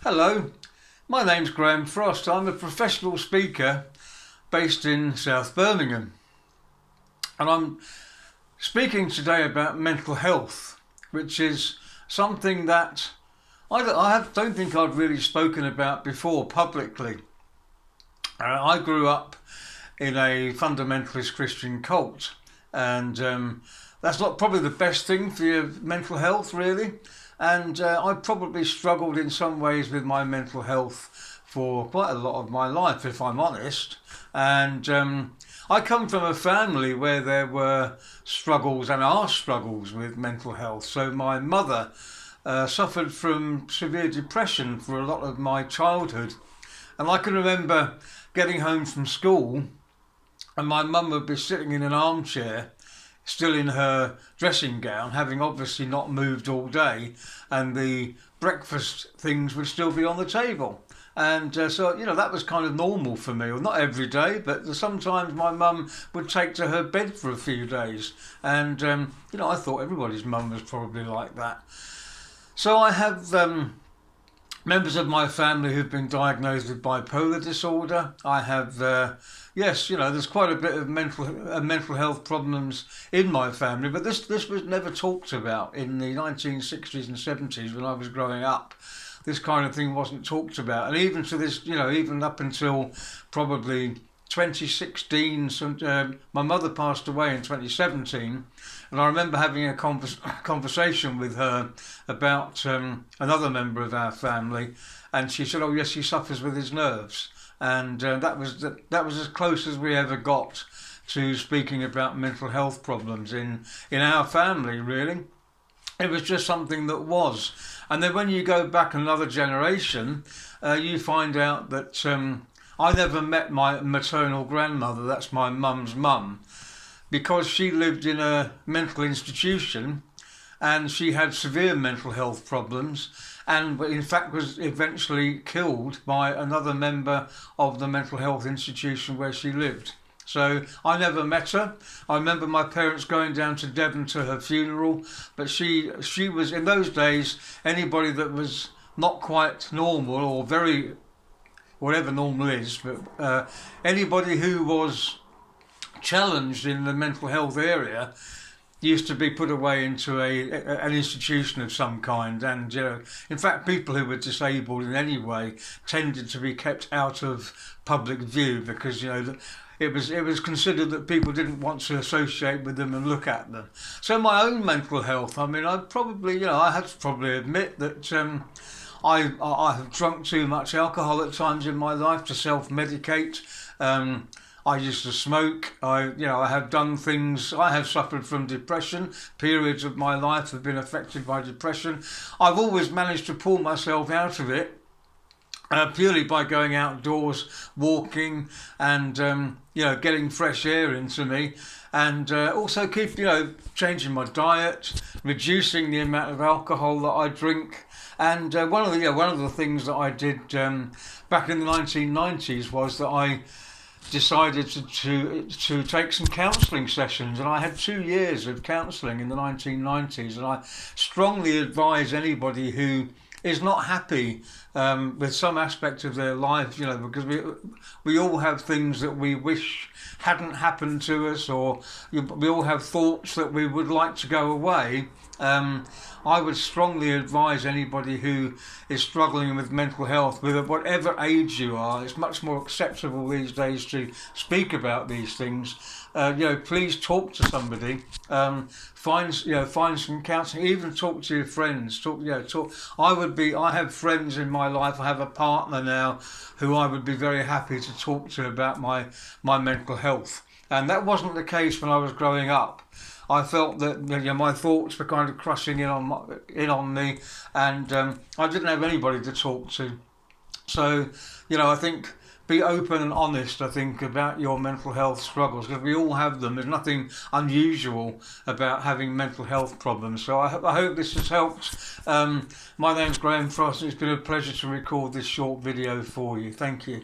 Hello, my name's Graham Frost. I'm a professional speaker based in South Birmingham, and I'm speaking today about mental health, which is something that don't think I've really spoken about before publicly. I grew up in a fundamentalist Christian cult, and that's not probably the best thing for your mental health, really. And I probably struggled in some ways with my mental health for quite a lot of my life, if I'm honest. And I come from a family where there were struggles and are struggles with mental health. So my mother suffered from severe depression for a lot of my childhood. And I can remember getting home from school and my mum would be sitting in an armchair, still in her dressing gown, having obviously not moved all day, and the breakfast things would still be on the table. And so, that was kind of normal for me. Well, not every day, but sometimes my mum would take to her bed for a few days. And, I thought everybody's mum was probably like that. So I have members of my family who've been diagnosed with bipolar disorder. I have, there's quite a bit of mental health problems in my family, but this was never talked about in the 1960s and 70s when I was growing up. This kind of thing wasn't talked about, and even to this, even up until probably 2016, my mother passed away in 2017, and I remember having a conversation with her about another member of our family, and she said, "Oh yes, he suffers with his nerves," and that was as close as we ever got to speaking about mental health problems in our family. Really, it was just something that was, and then when you go back another generation, you find out that. I never met my maternal grandmother, that's my mum's mum, because she lived in a mental institution and she had severe mental health problems and in fact was eventually killed by another member of the mental health institution where she lived. So I never met her. I remember my parents going down to Devon to her funeral, but she was, in those days, anybody that was not quite normal or very whatever normal is, but anybody who was challenged in the mental health area used to be put away into an institution of some kind, and in fact people who were disabled in any way tended to be kept out of public view because it was considered that people didn't want to associate with them and look at them. So my own mental health, I have to probably admit that I have drunk too much alcohol at times in my life to self-medicate. I used to smoke. I have done things. I have suffered from depression. Periods of my life have been affected by depression. I've always managed to pull myself out of it purely by going outdoors, walking, and getting fresh air into me, and also keep changing my diet, reducing the amount of alcohol that I drink. And one of the things that I did back in the 1990s was that I decided to take some counselling sessions, and I had 2 years of counselling in the 1990s, and I strongly advise anybody who is not happy with some aspect of their life, because we all have things that we wish hadn't happened to us, or we all have thoughts that we would like to go away. I would strongly advise anybody who is struggling with mental health, with whatever age you are. It's much more acceptable these days to speak about these things. Please talk to somebody. Find some counselling. Even talk to your friends. Talk. I have friends in my life. I have a partner now who I would be very happy to talk to about my mental health. And that wasn't the case when I was growing up. I felt that my thoughts were kind of crushing in on me, and I didn't have anybody to talk to. So, I think be open and honest, I think, about your mental health struggles, because we all have them. There's nothing unusual about having mental health problems. So I hope this has helped. My name's Graham Frost, and it's been a pleasure to record this short video for you. Thank you.